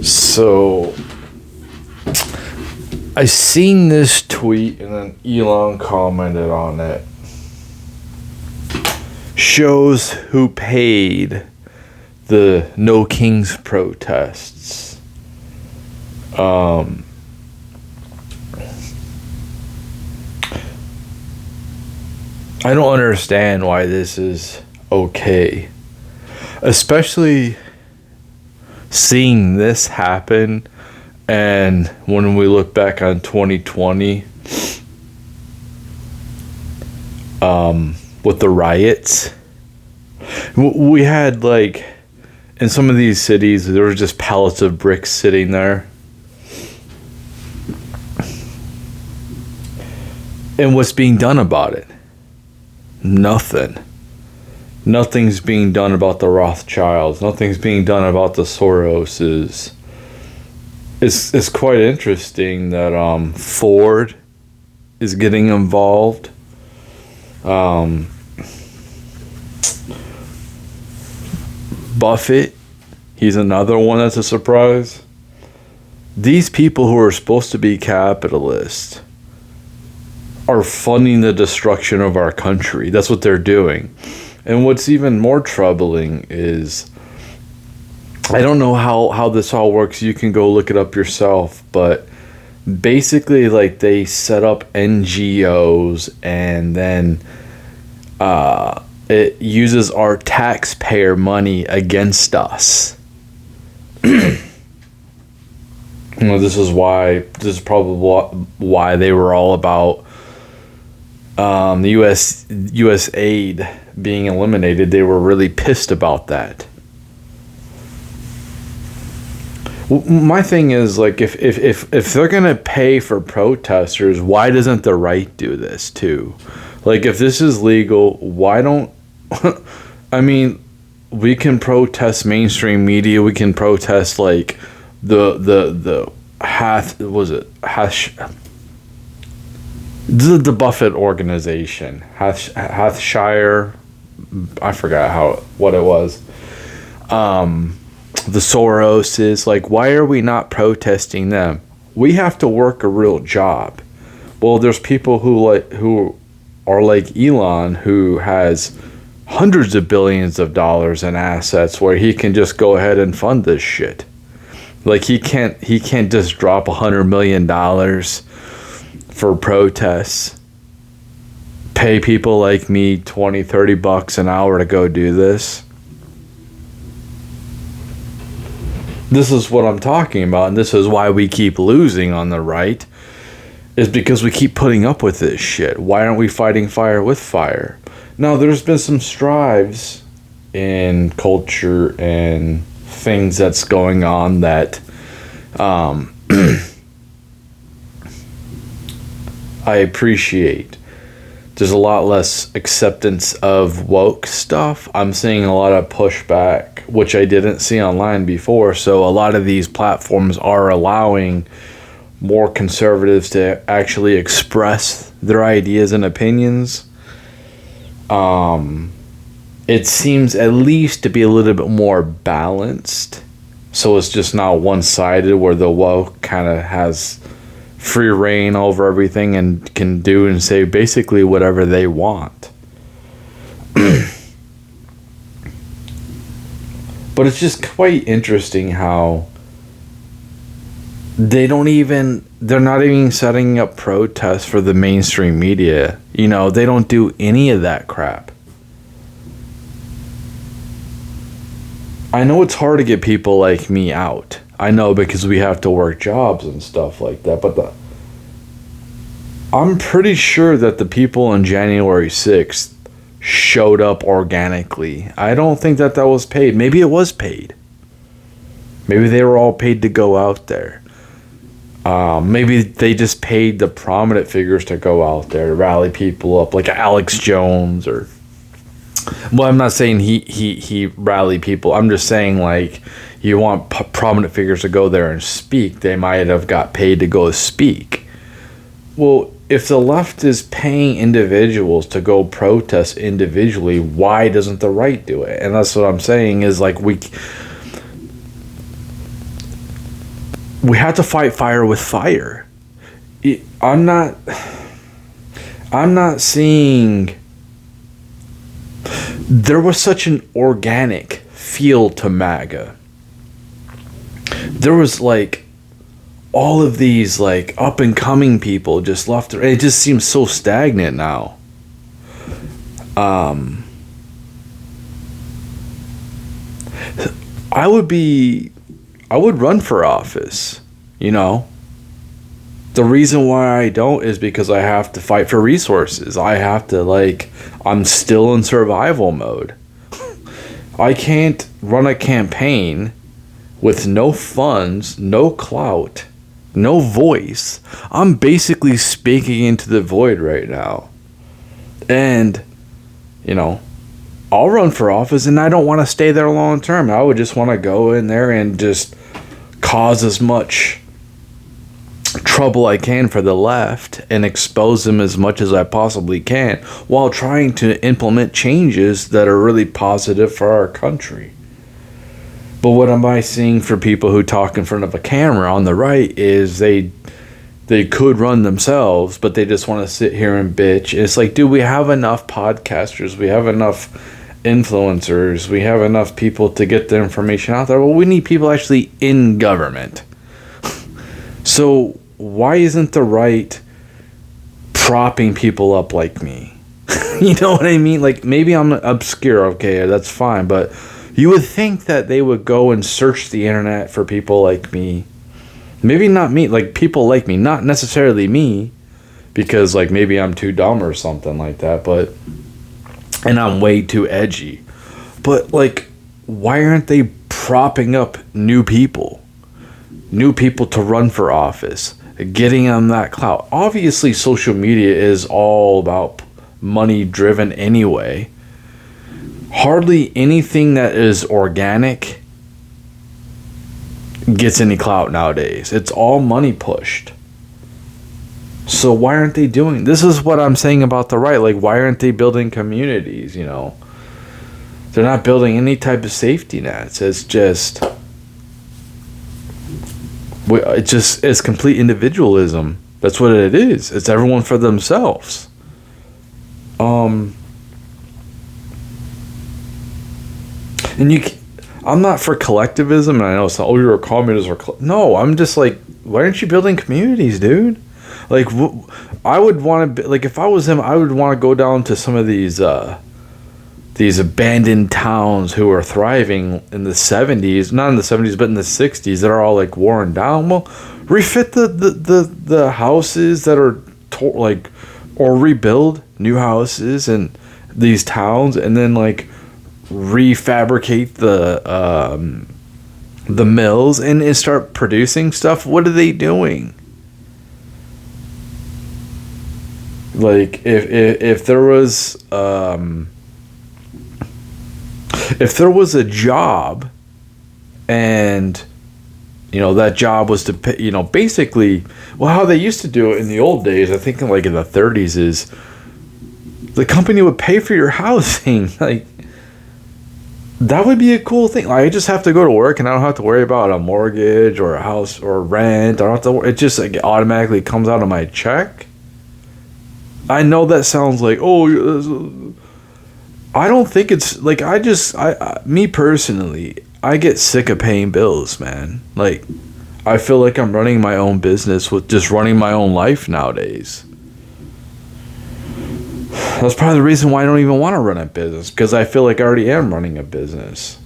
So I seen this tweet and then Elon commented on it. Shows who paid the No Kings protests. I don't understand why this is okay. Especially seeing this happen, and when we look back on 2020 with the riots, we had, like, in some of these cities there were just pallets of bricks sitting there, and what's being done about it? Nothing's being done about the Rothschilds. Nothing's being done about the Soroses. It's quite interesting that Ford is getting involved. Buffett, he's another one that's a surprise. These people who are supposed to be capitalists are funding the destruction of our country. That's what they're doing. And what's even more troubling is, I don't know how this all works. You can go look it up yourself. But basically, like, they set up NGOs, and then it uses our taxpayer money against us. This is probably why they were all about the U.S. aid being eliminated. They were really pissed about that. My thing is, like, if they're gonna pay for protesters, why doesn't the right do this too? Like, if this is legal, why don't I mean, we can protest mainstream media. We can protest, like, the the Buffett organization, Hathshire, I forgot what it was. The Soroses, like, why are we not protesting them? We have to work a real job. Well, there's people who are like Elon, who has hundreds of billions of dollars in assets, where he can just go ahead and fund this shit. Like, he can't just drop $100 million for protests, pay people like me $20-$30 an hour to go do this. This is what I'm talking about, and this is why we keep losing on the right, is because we keep putting up with this shit. Why aren't we fighting fire with fire? Now, there's been some strives in culture and things that's going on that I appreciate. There's a lot less acceptance of woke stuff. I'm seeing a lot of pushback, which I didn't see online before. So a lot of these platforms are allowing more conservatives to actually express their ideas and opinions. It seems at least to be a little bit more balanced. So it's just not one-sided, where the woke kind of has free reign over everything and can do and say basically whatever they want. But it's just quite interesting how they're not even setting up protests for the mainstream media. You know, they don't do any of that crap. I know it's hard to get people like me out. I know, because we have to work jobs and stuff like that. But I'm pretty sure that the people on January 6th showed up organically. I don't think that was paid. Maybe it was paid. Maybe they were all paid to go out there. Maybe they just paid the prominent figures to go out there to rally people up, like Alex Jones or... Well, I'm not saying he rallied people. I'm just saying, like, you want prominent figures to go there and speak. They might have got paid to go speak. Well, if the left is paying individuals to go protest individually, why doesn't the right do it? And that's what I'm saying is, like, we have to fight fire with fire. I'm not seeing. There was such an organic feel to MAGA. There was like all of these like up and coming people just left. It just seems so stagnant now. I would run for office, you know. The reason why I don't is because I have to fight for resources. I have to, like, I'm still in survival mode. I can't run a campaign with no funds, no clout, no voice. I'm basically speaking into the void right now. And, you know, I'll run for office and I don't want to stay there long term. I would just want to go in there and just cause as much trouble I can for the left and expose them as much as I possibly can while trying to implement changes that are really positive for our country. But what am I seeing for people who talk in front of a camera on the right is they could run themselves, but they just want to sit here and bitch. It's like, dude, we have enough podcasters, we have enough influencers, we have enough people to get the information out there. Well, we need people actually in government. So why isn't the right propping people up like me? You know what I mean? Like, maybe I'm obscure, okay, that's fine, but you would think that they would go and search the internet for people like me. Maybe not me, like people like me, not necessarily me, because like maybe I'm too dumb or something like that, but, and I'm way too edgy. But like, why aren't they propping up new people to run for office, getting them that clout? Obviously, social media is all about money driven anyway. Hardly anything that is organic gets any clout nowadays. It's all money pushed. So why aren't they doing this? Is what I'm saying about the right. Like, why aren't they building communities? You know, they're not building any type of safety nets. It's just it's complete individualism. That's what it is. It's everyone for themselves. And I'm not for collectivism, and I know it's not, oh, you're a communist or no, I'm just like, why aren't you building communities, dude? Like, I would want to, like, if I was him, I would want to go down to some of these abandoned towns who are thriving in the 70s, not in the 70s, but in the 60s, that are all like worn down. Well, refit the houses that are or rebuild new houses in these towns, and then like refabricate the mills and start producing stuff. What are they doing? Like, if there was a job, and you know that job was to pay, you know, basically, well, how they used to do it in the old days, I think like in the 30s, is the company would pay for your housing. Like, that would be a cool thing. Like, I just have to go to work and I don't have to worry about a mortgage or a house or rent. I don't have to. It just like automatically comes out of my check. I know that sounds like, oh, I don't think it's like, me personally, I get sick of paying bills, man. Like, I feel like I'm running my own business with just running my own life nowadays. That's probably the reason why I don't even want to run a business, because I feel like I already am running a business.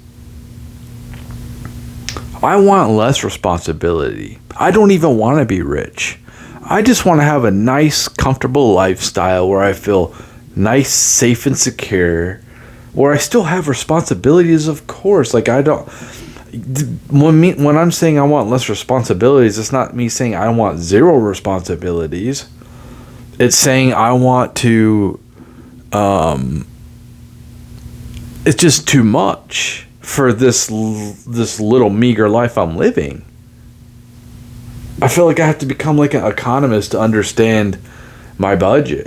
I want less responsibility. I don't even want to be rich. I just want to have a nice, comfortable lifestyle where I feel nice, safe, and secure, where I still have responsibilities, of course. Like, I don't, when I'm saying I want less responsibilities, it's not me saying I want zero responsibilities. It's saying I want to, it's just too much for this little meager life I'm living. I feel like I have to become like an economist to understand my budget.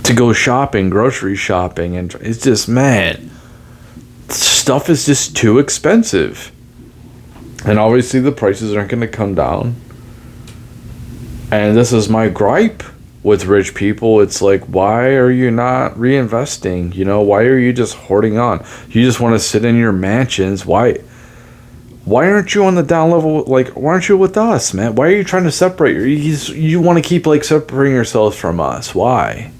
To go shopping, grocery shopping, and it's just, man, stuff is just too expensive. And obviously the prices aren't going to come down. And this is my gripe with rich people. It's like, why are you not reinvesting? You know, why are you just hoarding on? You just want to sit in your mansions. Why aren't you on the down level? Like, why aren't you with us, man? Why are you trying to separate? You want to keep like separating yourselves from us. Why?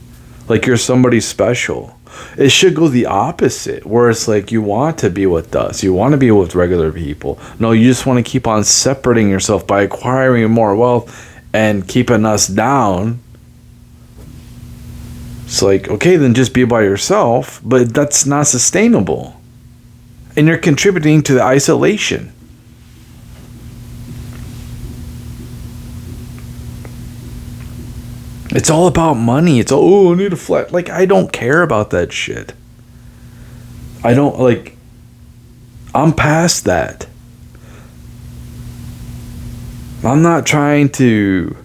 Like you're somebody special. It should go the opposite, where it's like you want to be with us. You want to be with regular people. No, you just want to keep on separating yourself by acquiring more wealth and keeping us down. It's like, okay, then just be by yourself, but that's not sustainable. And you're contributing to the isolation. It's all about money. It's all, oh, I need a flat. Like, I don't care about that shit. I don't, like, I'm past that. I'm not trying to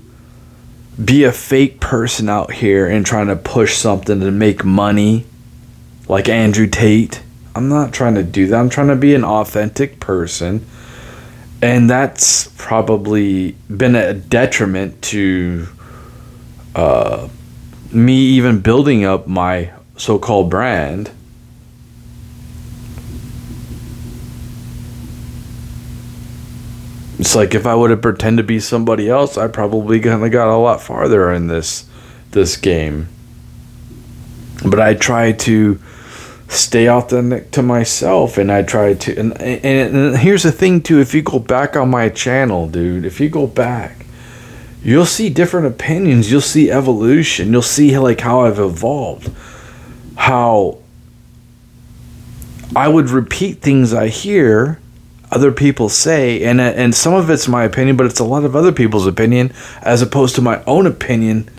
be a fake person out here and trying to push something to make money like Andrew Tate. I'm not trying to do that. I'm trying to be an authentic person. And that's probably been a detriment to me even building up my so-called brand. It's like if I would have pretended to be somebody else, I probably kind of got a lot farther in this game. But I try to stay authentic to myself, and I try to, and here's the thing too. If you go back on my channel, dude, if you go back, you'll see different opinions. You'll see evolution. You'll see like how I've evolved, how I would repeat things I hear other people say, and some of it's my opinion, but it's a lot of other people's opinion as opposed to my own opinion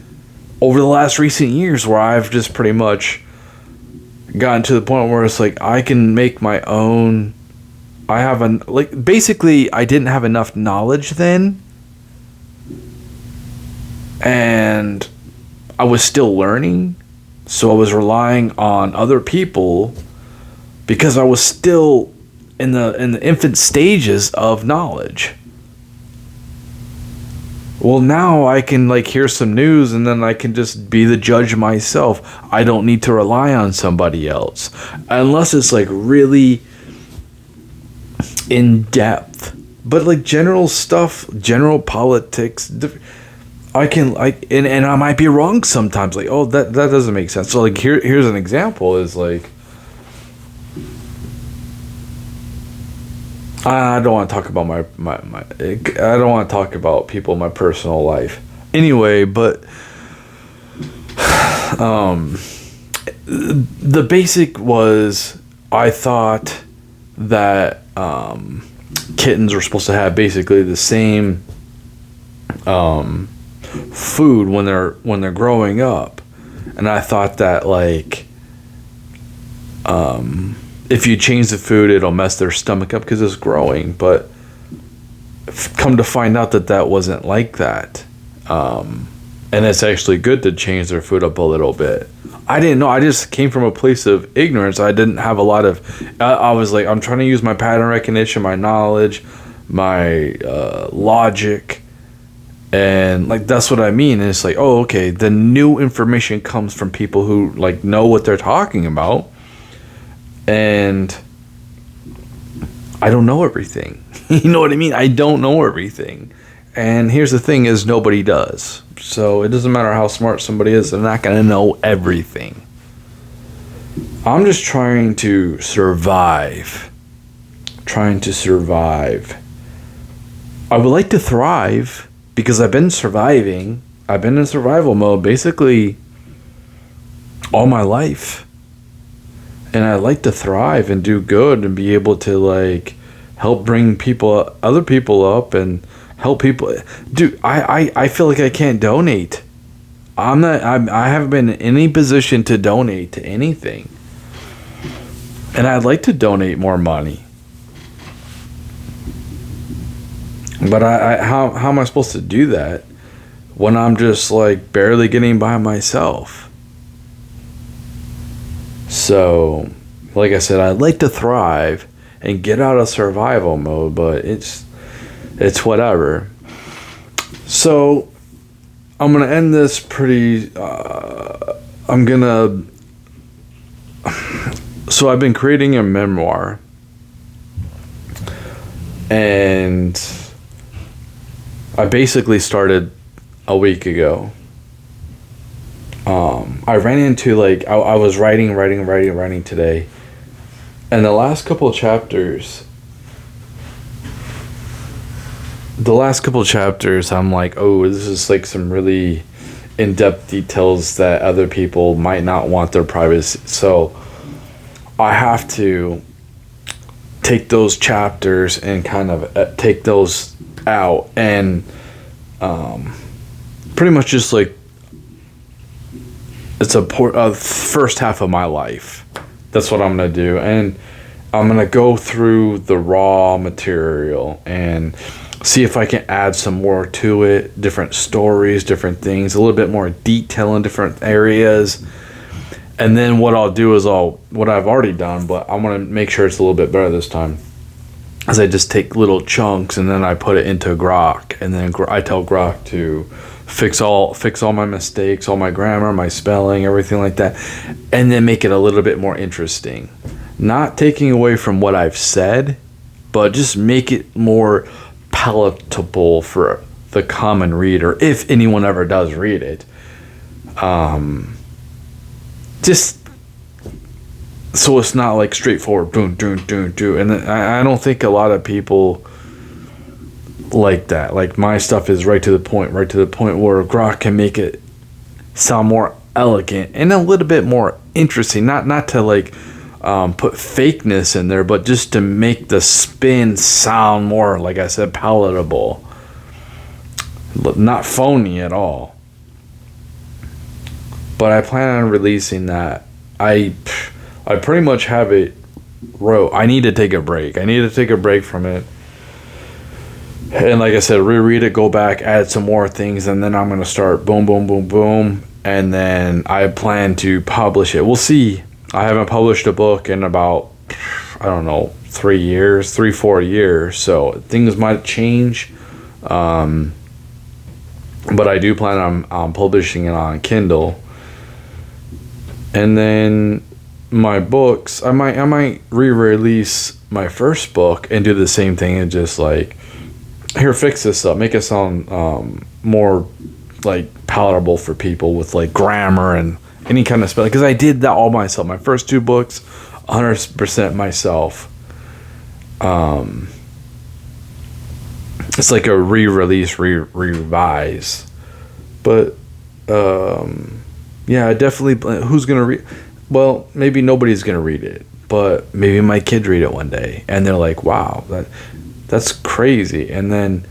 over the last recent years, where I've just pretty much gotten to the point where it's like I can make my own. I have basically I didn't have enough knowledge then, and I was still learning, so I was relying on other people because I was still in the infant stages of knowledge. Well, now I can like hear some news and then I can just be the judge myself. I don't need to rely on somebody else unless it's like really in depth. But like general stuff, general politics, I can and I might be wrong sometimes. Like, oh, that doesn't make sense. So like here's an example is like, I don't want to talk about my I don't want to talk about people in my personal life. Anyway, but the basic was I thought that kittens were supposed to have basically the same food when they're growing up, and I thought that like if you change the food, it'll mess their stomach up because it's growing. But come to find out that wasn't like that. And it's actually good to change their food up a little bit. I didn't know. I just came from a place of ignorance. I didn't have a lot of... I was like, I'm trying to use my pattern recognition, my knowledge, my logic. And like that's what I mean. And it's like, oh, okay. The new information comes from people who like know what they're talking about. And I don't know everything. You know what I mean? I don't know everything. And here's the thing is nobody does. So it doesn't matter how smart somebody is, they're not going to know everything. I'm just trying to survive. I would like to thrive because I've been surviving. I've been in survival mode basically all my life. And I like to thrive and do good and be able to like help bring other people up and help people. Dude, I feel like I can't donate. I haven't been in any position to donate to anything. And I'd like to donate more money. But how am I supposed to do that when I'm just like barely getting by myself? So, like I said, I'd like to thrive and get out of survival mode, but it's It's whatever. So I'm gonna end this pretty. So I've been creating a memoir, and I basically started a week ago. I ran into like I was writing today, and the last couple of chapters, I'm like, oh, this is like some really in-depth details that other people might not want their privacy. So I have to take those chapters and kind of take those out and pretty much just like it's a first half of my life. That's what I'm gonna do, and I'm gonna go through the raw material and see if I can add some more to it, different stories, different things, a little bit more detail in different areas. And then what I'll do is what I've already done, but I want to make sure it's a little bit better this time, is I just take little chunks and then I put it into Grok, and then I tell Grok to fix all my mistakes, all my grammar, my spelling, everything like that, and then make it a little bit more interesting. Not taking away from what I've said, but just make it more palatable for the common reader, if anyone ever does read it. Just so it's not like straightforward and I don't think a lot of people like that. Like, my stuff is right to the point where Grok can make it sound more elegant and a little bit more interesting, not to like put fakeness in there, but just to make the spin sound more, like I said, palatable, not phony at all. But I plan on releasing that. I pretty much have it wrote. I need to take a break. From it. And like I said, reread it, go back, add some more things, and then I'm going to start boom, boom, boom, boom. And then I plan to publish it. We'll see. I haven't published a book in about, I don't know, 4 years. So things might change. But I do plan on publishing it on Kindle. And then my books, I might re-release my first book and do the same thing, and just like, here, fix this up, make it sound more like palatable for people with like grammar and any kind of spelling, because I did that all myself. My first 2 books, 100% myself. It's like a re-release, revise, but yeah, definitely. Who's gonna read? Well, maybe nobody's gonna read it, but maybe my kids read it one day and they're like, "Wow, that's crazy." And then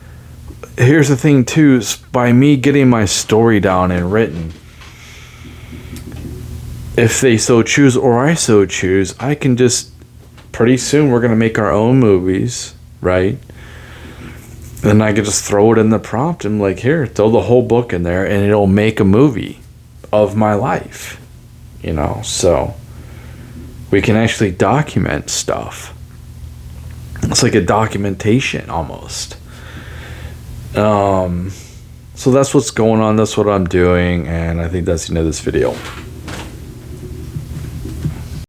here's the thing too: is by me getting my story down and written, if they so choose or I so choose, I can just, pretty soon we're gonna make our own movies, right? And I can just throw it in the prompt and like, here, throw the whole book in there, and it'll make a movie of my life, so we can actually document stuff. It's like a documentation almost. So that's what's going on, that's what I'm doing, and I think that's the end of this video.